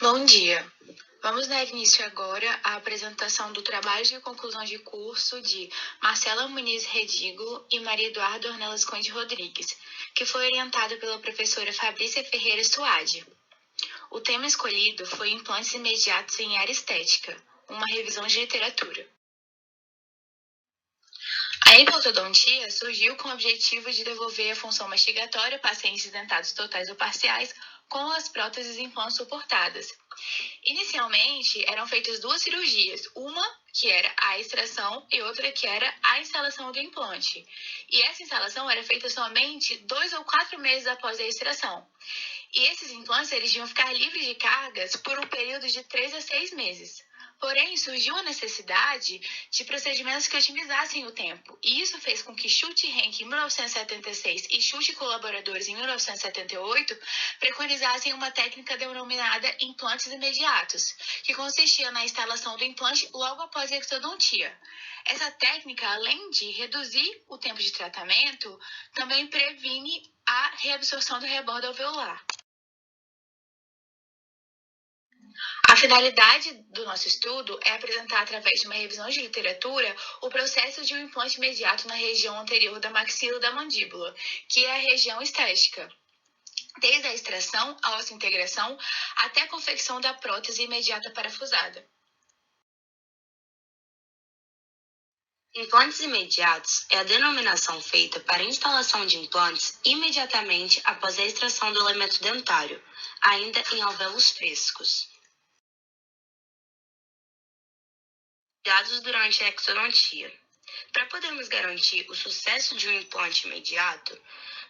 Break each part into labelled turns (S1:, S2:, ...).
S1: Bom dia! Vamos dar início agora à apresentação do trabalho de conclusão de curso de Marcela Muniz Redigo e Maria Eduarda Ornelas Conde Rodrigues, que foi orientado pela professora Fabrícia Ferreira Suade. O tema escolhido foi Implantes Imediatos em Área Estética, uma revisão de literatura. A implantodontia surgiu com o objetivo de devolver a função mastigatória a pacientes dentados totais ou parciais com as próteses e implantes suportadas. Inicialmente, eram feitas duas cirurgias, uma que era a extração e outra que era a instalação do implante. E essa instalação era feita somente 2 ou 4 meses após a extração. E esses implantes eles iam ficar livres de cargas por um período de 3 a 6 meses. Porém, surgiu a necessidade de procedimentos que otimizassem o tempo, e isso fez com que Schulte e Henke, em 1976, e Schulte e colaboradores, em 1978, preconizassem uma técnica denominada implantes imediatos, que consistia na instalação do implante logo após a exodontia. Essa técnica, além de reduzir o tempo de tratamento, também previne a reabsorção do rebordo alveolar. A finalidade do nosso estudo é apresentar, através de uma revisão de literatura, o processo de um implante imediato na região anterior da maxila da mandíbula, que é a região estética, desde a extração, a osseointegração, até a confecção da prótese imediata parafusada.
S2: Implantes imediatos é a denominação feita para a instalação de implantes imediatamente após a extração do elemento dentário, ainda em alvéolos frescos. Dados durante a exodontia. Para podermos garantir o sucesso de um implante imediato,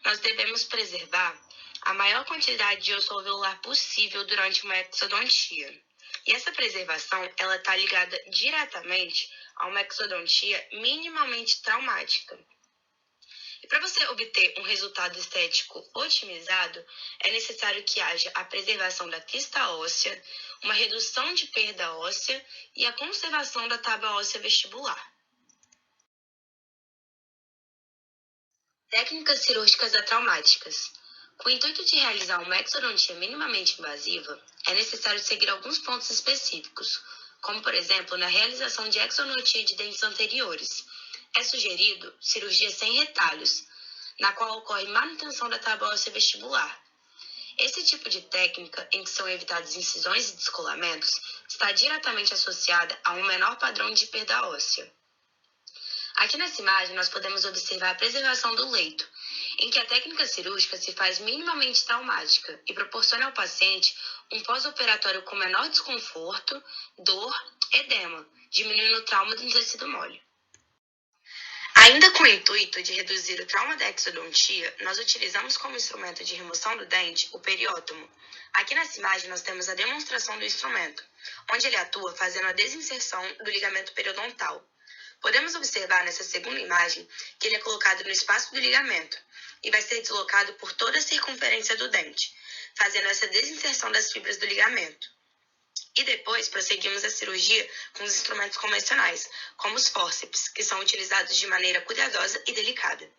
S2: nós devemos preservar a maior quantidade de osso alveolar possível durante uma exodontia. E essa preservação ela está ligada diretamente a uma exodontia minimamente traumática. E para você obter um resultado estético otimizado, é necessário que haja a preservação da crista óssea, uma redução de perda óssea e a conservação da tábua óssea vestibular. Técnicas cirúrgicas atraumáticas. Com o intuito de realizar uma exodontia minimamente invasiva, é necessário seguir alguns pontos específicos, como, por exemplo, na realização de exodontia de dentes anteriores. É sugerido cirurgia sem retalhos, na qual ocorre manutenção da tábua óssea vestibular. Esse tipo de técnica, em que são evitadas incisões e descolamentos, está diretamente associada a um menor padrão de perda óssea. Aqui nessa imagem, nós podemos observar a preservação do leito, em que a técnica cirúrgica se faz minimamente traumática e proporciona ao paciente um pós-operatório com menor desconforto, dor, edema, diminuindo o trauma do tecido mole. Ainda com o intuito de reduzir o trauma da exodontia, nós utilizamos como instrumento de remoção do dente o periótomo. Aqui nessa imagem nós temos a demonstração do instrumento, onde ele atua fazendo a desinserção do ligamento periodontal. Podemos observar nessa segunda imagem que ele é colocado no espaço do ligamento e vai ser deslocado por toda a circunferência do dente, fazendo essa desinserção das fibras do ligamento. E depois prosseguimos a cirurgia com os instrumentos convencionais, como os fórceps, que são utilizados de maneira cuidadosa e delicada.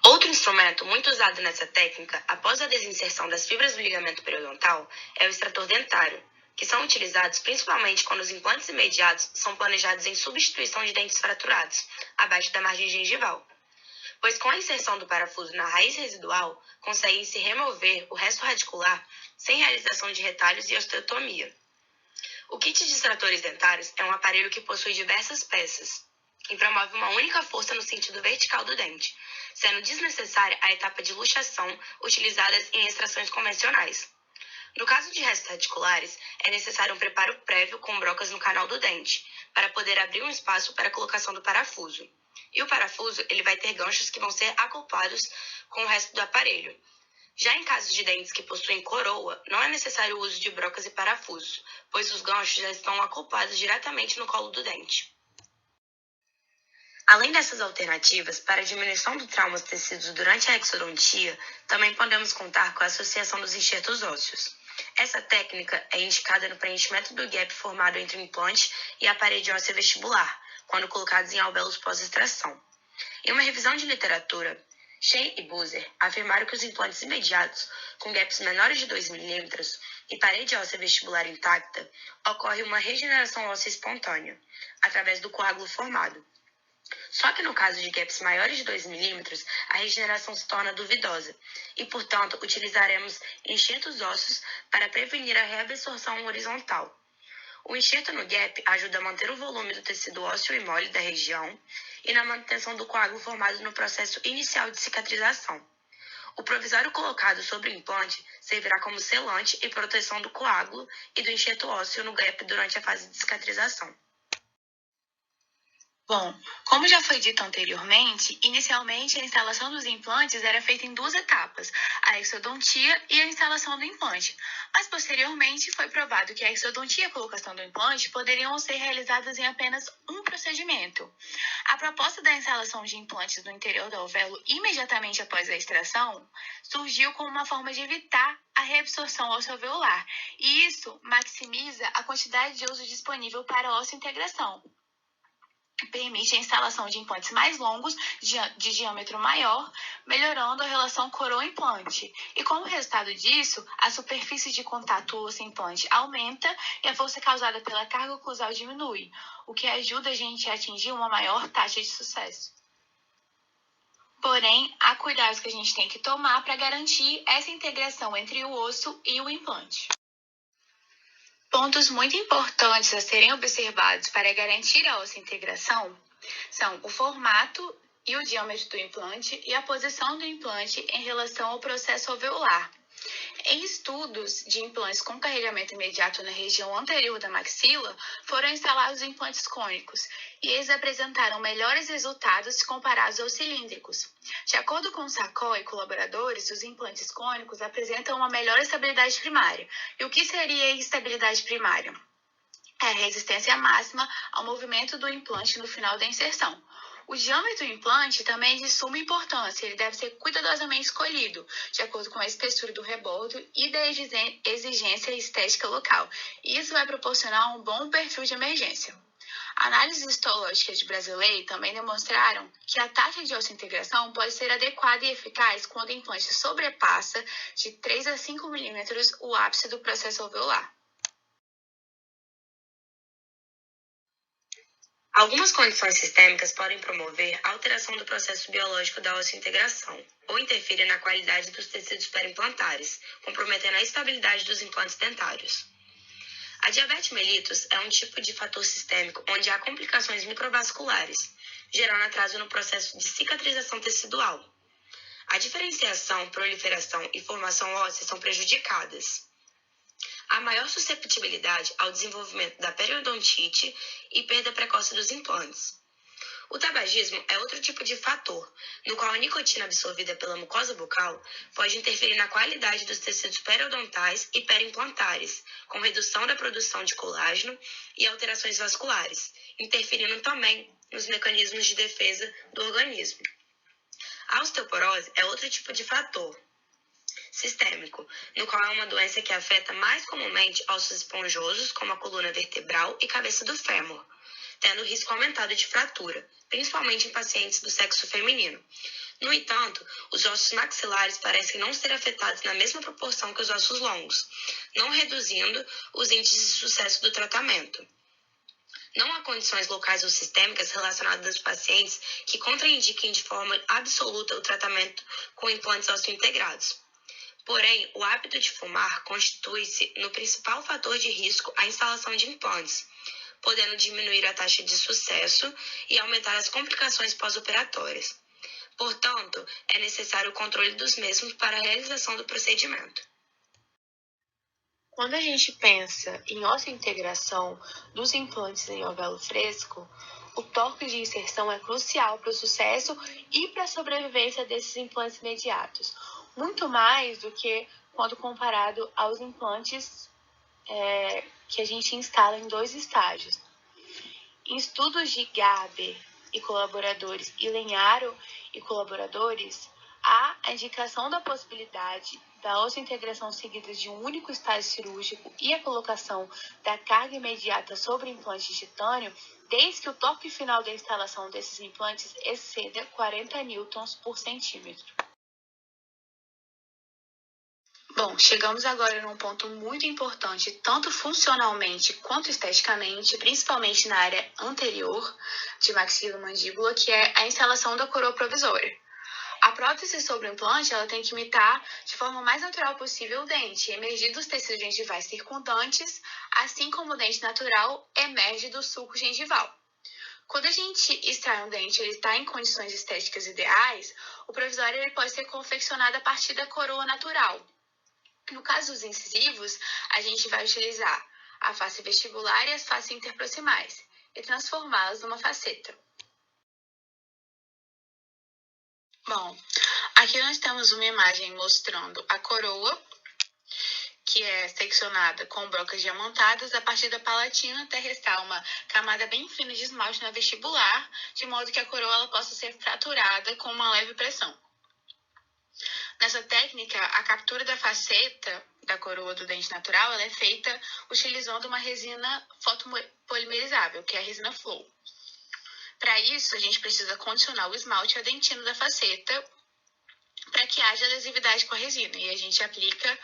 S2: Outro instrumento muito usado nessa técnica, após a desinserção das fibras do ligamento periodontal, é o extrator dentário, que são utilizados principalmente quando os implantes imediatos são planejados em substituição de dentes fraturados, abaixo da margem gengival, pois com a inserção do parafuso na raiz residual, consegue-se remover o resto radicular sem realização de retalhos e osteotomia. O kit de extratores dentários é um aparelho que possui diversas peças e promove uma única força no sentido vertical do dente, sendo desnecessária a etapa de luxação utilizada em extrações convencionais. No caso de restos radiculares, é necessário um preparo prévio com brocas no canal do dente, para poder abrir um espaço para a colocação do parafuso. E o parafuso ele vai ter ganchos que vão ser acoplados com o resto do aparelho. Já em casos de dentes que possuem coroa, não é necessário o uso de brocas e parafusos, pois os ganchos já estão acoplados diretamente no colo do dente. Além dessas alternativas, para a diminuição do trauma aos tecidos durante a exodontia, também podemos contar com a associação dos enxertos ósseos. Essa técnica é indicada no preenchimento do gap formado entre o implante e a parede óssea vestibular, quando colocados em alvéolos pós-extração. Em uma revisão de literatura, Shea e Buser afirmaram que os implantes imediatos com gaps menores de 2 milímetros e parede óssea vestibular intacta ocorre uma regeneração óssea espontânea, através do coágulo formado. Só que no caso de gaps maiores de 2 milímetros, a regeneração se torna duvidosa e, portanto, utilizaremos enxertos ósseos para prevenir a reabsorção horizontal. O enxerto no gap ajuda a manter o volume do tecido ósseo e mole da região e na manutenção do coágulo formado no processo inicial de cicatrização. O provisório colocado sobre o implante servirá como selante e proteção do coágulo e do enxerto ósseo no gap durante a fase de cicatrização.
S1: Bom, como já foi dito anteriormente, inicialmente a instalação dos implantes era feita em 2 etapas, a exodontia e a instalação do implante, mas posteriormente foi provado que a exodontia e a colocação do implante poderiam ser realizadas em apenas um procedimento. A proposta da instalação de implantes no interior do alvéolo imediatamente após a extração surgiu como uma forma de evitar a reabsorção ósseo-alveolar, e isso maximiza a quantidade de uso disponível para a osseointegração. Permite a instalação de implantes mais longos, de diâmetro maior, melhorando a relação coroa-implante. E como resultado disso, a superfície de contato osso-implante aumenta e a força causada pela carga oclusal diminui, o que ajuda a gente a atingir uma maior taxa de sucesso. Porém, há cuidados que a gente tem que tomar para garantir essa integração entre o osso e o implante. Pontos muito importantes a serem observados para garantir a osseointegração são o formato e o diâmetro do implante e a posição do implante em relação ao processo alveolar. Em estudos de implantes com carregamento imediato na região anterior da maxila, foram instalados implantes cônicos e eles apresentaram melhores resultados comparados aos cilíndricos. De acordo com Sacó e colaboradores, os implantes cônicos apresentam uma melhor estabilidade primária. E o que seria a estabilidade primária? É a resistência máxima ao movimento do implante no final da inserção. O diâmetro do implante também é de suma importância, ele deve ser cuidadosamente escolhido, de acordo com a espessura do rebordo e da exigência estética local. Isso vai proporcionar um bom perfil de emergência. Análises histológicas de Brasilei também demonstraram que a taxa de osseointegração pode ser adequada e eficaz quando o implante sobrepassa de 3 a 5 milímetros o ápice do processo alveolar.
S2: Algumas condições sistêmicas podem promover a alteração do processo biológico da osseointegração ou interferir na qualidade dos tecidos perimplantares, comprometendo a estabilidade dos implantes dentários. A diabetes mellitus é um tipo de fator sistêmico onde há complicações microvasculares, gerando atraso no processo de cicatrização tecidual. A diferenciação, proliferação e formação óssea são prejudicadas. Há maior susceptibilidade ao desenvolvimento da periodontite e perda precoce dos implantes. O tabagismo é outro tipo de fator, no qual a nicotina absorvida pela mucosa bucal pode interferir na qualidade dos tecidos periodontais e perimplantares, com redução da produção de colágeno e alterações vasculares, interferindo também nos mecanismos de defesa do organismo. A osteoporose é outro tipo de fator sistêmico, no qual é uma doença que afeta mais comumente ossos esponjosos, como a coluna vertebral e cabeça do fêmur, tendo risco aumentado de fratura, principalmente em pacientes do sexo feminino. No entanto, os ossos maxilares parecem não ser afetados na mesma proporção que os ossos longos, não reduzindo os índices de sucesso do tratamento. Não há condições locais ou sistêmicas relacionadas aos pacientes que contraindiquem de forma absoluta o tratamento com implantes ósseo-integrados. Porém, o hábito de fumar constitui-se no principal fator de risco à instalação de implantes, podendo diminuir a taxa de sucesso e aumentar as complicações pós-operatórias. Portanto, é necessário o controle dos mesmos para a realização do procedimento.
S1: Quando a gente pensa em osseointegração dos implantes em alvéolo fresco, o torque de inserção é crucial para o sucesso e para a sobrevivência desses implantes imediatos, muito mais do que quando comparado aos implantes que a gente instala em 2 estágios. Em estudos de Garber e colaboradores e Lenharo e colaboradores, há a indicação da possibilidade da osseointegração seguida de um único estágio cirúrgico e a colocação da carga imediata sobre o implante de titânio, desde que o torque final da instalação desses implantes exceda 40 newtons por centímetro. Bom, chegamos agora num ponto muito importante, tanto funcionalmente quanto esteticamente, principalmente na área anterior de maxilomandíbula, que é a instalação da coroa provisória. A prótese sobre o implante ela tem que imitar de forma mais natural possível o dente, emergir dos tecidos gengivais circundantes, assim como o dente natural emerge do sulco gengival. Quando a gente extrai um dente ele está em condições estéticas ideais, o provisório ele pode ser confeccionado a partir da coroa natural. No caso dos incisivos, a gente vai utilizar a face vestibular e as faces interproximais e transformá-las numa faceta. Bom, aqui nós temos uma imagem mostrando a coroa, que é seccionada com brocas diamantadas a partir da palatina até restar uma camada bem fina de esmalte na vestibular, de modo que a coroa ela possa ser fraturada com uma leve pressão. Nessa técnica, a captura da faceta da coroa do dente natural ela é feita utilizando uma resina fotopolimerizável, que é a resina Flow. Para isso, a gente precisa condicionar o esmalte ao dentino da faceta para que haja adesividade com a resina. E a gente aplica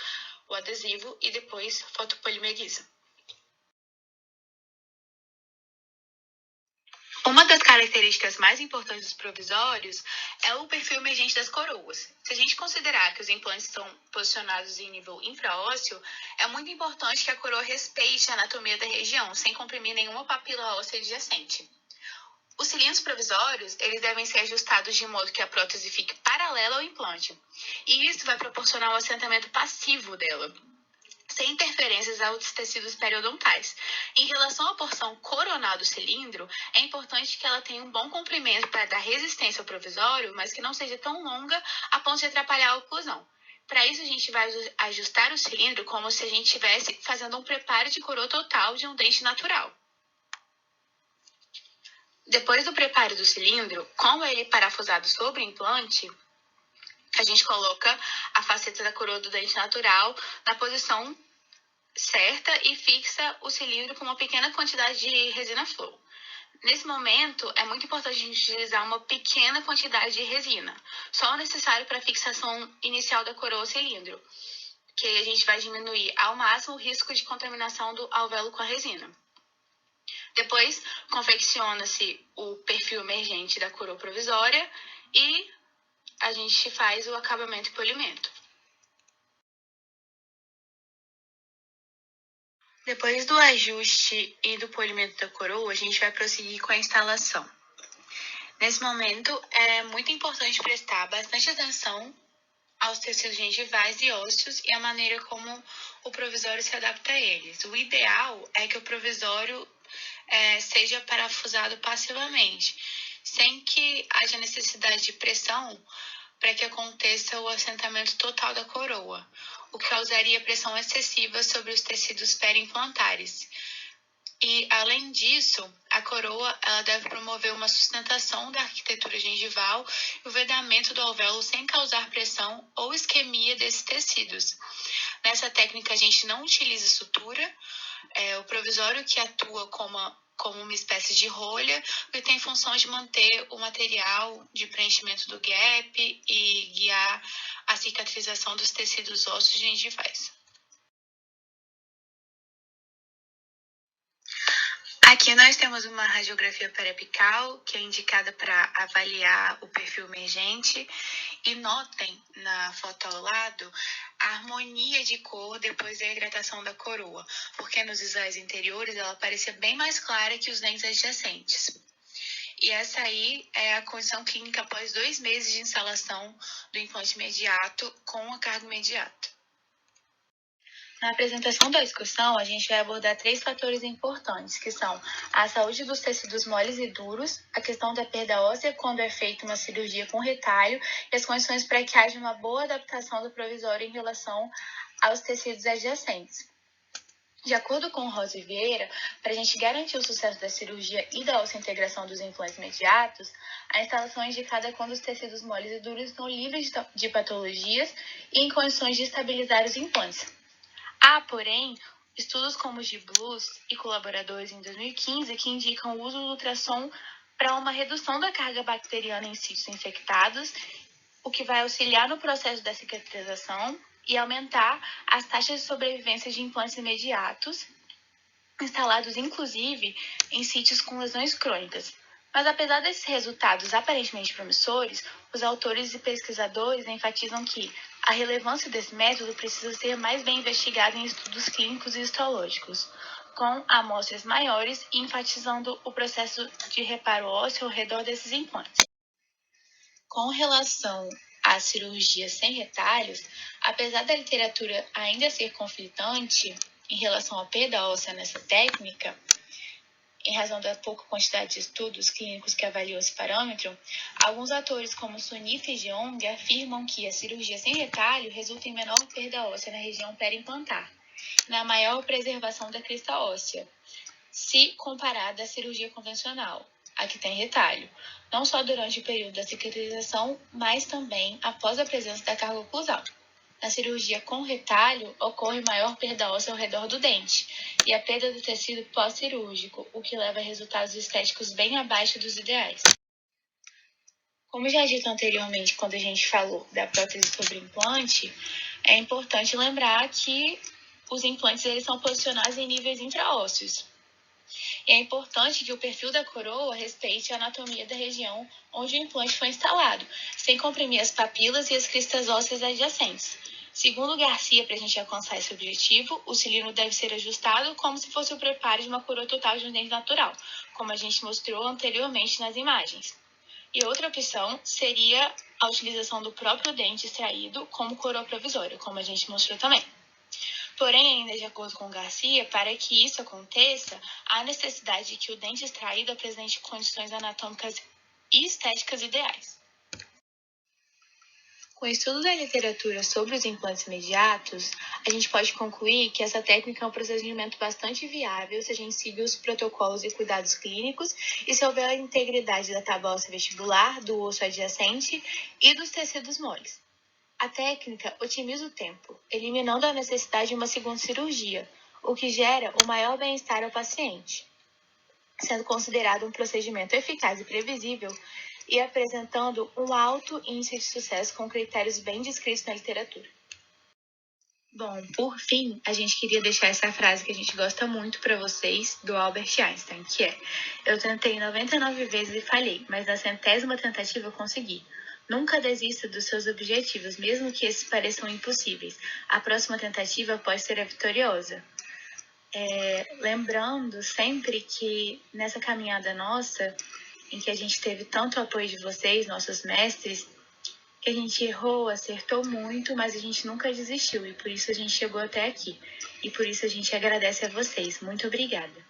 S1: o adesivo e depois fotopolimeriza. Uma das características mais importantes dos provisórios é o perfil emergente das coroas. Se a gente considerar que os implantes estão posicionados em nível infraósseo, é muito importante que a coroa respeite a anatomia da região, sem comprimir nenhuma papila óssea adjacente. Os cilindros provisórios, eles devem ser ajustados de modo que a prótese fique paralela ao implante. E isso vai proporcionar um assentamento passivo dela, sem interferências aos tecidos periodontais. Em relação à porção coronal do cilindro, é importante que ela tenha um bom comprimento para dar resistência ao provisório, mas que não seja tão longa a ponto de atrapalhar a oclusão. Para isso, a gente vai ajustar o cilindro como se a gente estivesse fazendo um preparo de coroa total de um dente natural. Depois do preparo do cilindro, com ele parafusado sobre o implante, a gente coloca a faceta da coroa do dente natural na posição certa e fixa o cilindro com uma pequena quantidade de resina Flow. Nesse momento, é muito importante a gente utilizar uma pequena quantidade de resina, só o necessário para a fixação inicial da coroa ao cilindro, que a gente vai diminuir ao máximo o risco de contaminação do alvéolo com a resina. Depois, confecciona-se o perfil emergente da coroa provisória e a gente faz o acabamento e polimento. Depois do ajuste e do polimento da coroa, a gente vai prosseguir com a instalação. Nesse momento, é muito importante prestar bastante atenção aos tecidos gengivais e ósseos e a maneira como o provisório se adapta a eles. O ideal é que o provisório seja parafusado passivamente, sem que haja necessidade de pressão para que aconteça o assentamento total da coroa, o que causaria pressão excessiva sobre os tecidos periimplantares. E, além disso, a coroa ela deve promover uma sustentação da arquitetura gengival e o vedamento do alvéolo sem causar pressão ou isquemia desses tecidos. Nessa técnica, a gente não utiliza sutura, o provisório que atua como uma espécie de rolha, que tem função de manter o material de preenchimento do gap e guiar a cicatrização dos tecidos ósseos gengivais. Aqui nós temos uma radiografia periapical, que é indicada para avaliar o perfil emergente. E notem na foto ao lado a harmonia de cor depois da hidratação da coroa, porque nos visuais interiores ela parecia bem mais clara que os dentes adjacentes. E essa aí é a condição clínica após 2 meses de instalação do implante imediato com a carga imediata. Na apresentação da discussão, a gente vai abordar 3 fatores importantes, que são a saúde dos tecidos moles e duros, a questão da perda óssea quando é feita uma cirurgia com retalho e as condições para que haja uma boa adaptação do provisório em relação aos tecidos adjacentes. De acordo com Rosa e Vieira, para a gente garantir o sucesso da cirurgia e da integração dos implantes imediatos, a instalação é indicada quando os tecidos moles e duros estão livres de patologias e em condições de estabilizar os implantes. Há, porém, estudos como os de Blues e colaboradores em 2015 que indicam o uso do ultrassom para uma redução da carga bacteriana em sítios infectados o que vai auxiliar no processo da cicatrização e aumentar as taxas de sobrevivência de implantes imediatos, instalados inclusive em sítios com lesões crônicas. Mas apesar desses resultados aparentemente promissores, os autores e pesquisadores enfatizam que a relevância desse método precisa ser mais bem investigada em estudos clínicos e histológicos, com amostras maiores e enfatizando o processo de reparo ósseo ao redor desses implantes. Com relação à cirurgia sem retalhos, apesar da literatura ainda ser conflitante em relação à perda óssea nessa técnica, em razão da pouca quantidade de estudos clínicos que avaliam esse parâmetro, alguns autores como Sunif e Jeong afirmam que a cirurgia sem retalho resulta em menor perda óssea na região perimplantar, na maior preservação da crista óssea, se comparada à cirurgia convencional, a que tem retalho, não só durante o período da cicatrização, mas também após a presença da carga oclusal. Na cirurgia com retalho, ocorre maior perda óssea ao redor do dente e a perda do tecido pós-cirúrgico, o que leva a resultados estéticos bem abaixo dos ideais. Como já dito anteriormente, quando a gente falou da prótese sobre implante, é importante lembrar que os implantes eles são posicionados em níveis intraósseos. E é importante que o perfil da coroa respeite a anatomia da região onde o implante foi instalado, sem comprimir as papilas e as cristas ósseas adjacentes. Segundo Garcia, para a gente alcançar esse objetivo, o cilindro deve ser ajustado como se fosse o preparo de uma coroa total de um dente natural, como a gente mostrou anteriormente nas imagens. E outra opção seria a utilização do próprio dente extraído como coroa provisória, como a gente mostrou também. Porém, ainda de acordo com Garcia, para que isso aconteça, há necessidade de que o dente extraído apresente condições anatômicas e estéticas ideais. Com o estudo da literatura sobre os implantes imediatos, a gente pode concluir que essa técnica é um procedimento bastante viável se a gente seguir os protocolos e cuidados clínicos e se houver a integridade da tábua óssea vestibular, do osso adjacente e dos tecidos moles. A técnica otimiza o tempo, eliminando a necessidade de uma segunda cirurgia, o que gera o maior bem-estar ao paciente, sendo considerado um procedimento eficaz e previsível e apresentando um alto índice de sucesso com critérios bem descritos na literatura. Bom, por fim, a gente queria deixar essa frase que a gente gosta muito para vocês, do Albert Einstein, que é: eu tentei 99 vezes e falhei, mas na 100ª tentativa eu consegui. Nunca desista dos seus objetivos, mesmo que esses pareçam impossíveis. A próxima tentativa pode ser a vitoriosa. Lembrando sempre que nessa caminhada nossa, em que a gente teve tanto apoio de vocês, nossos mestres, que a gente errou, acertou muito, mas a gente nunca desistiu e por isso a gente chegou até aqui. E por isso a gente agradece a vocês. Muito obrigada.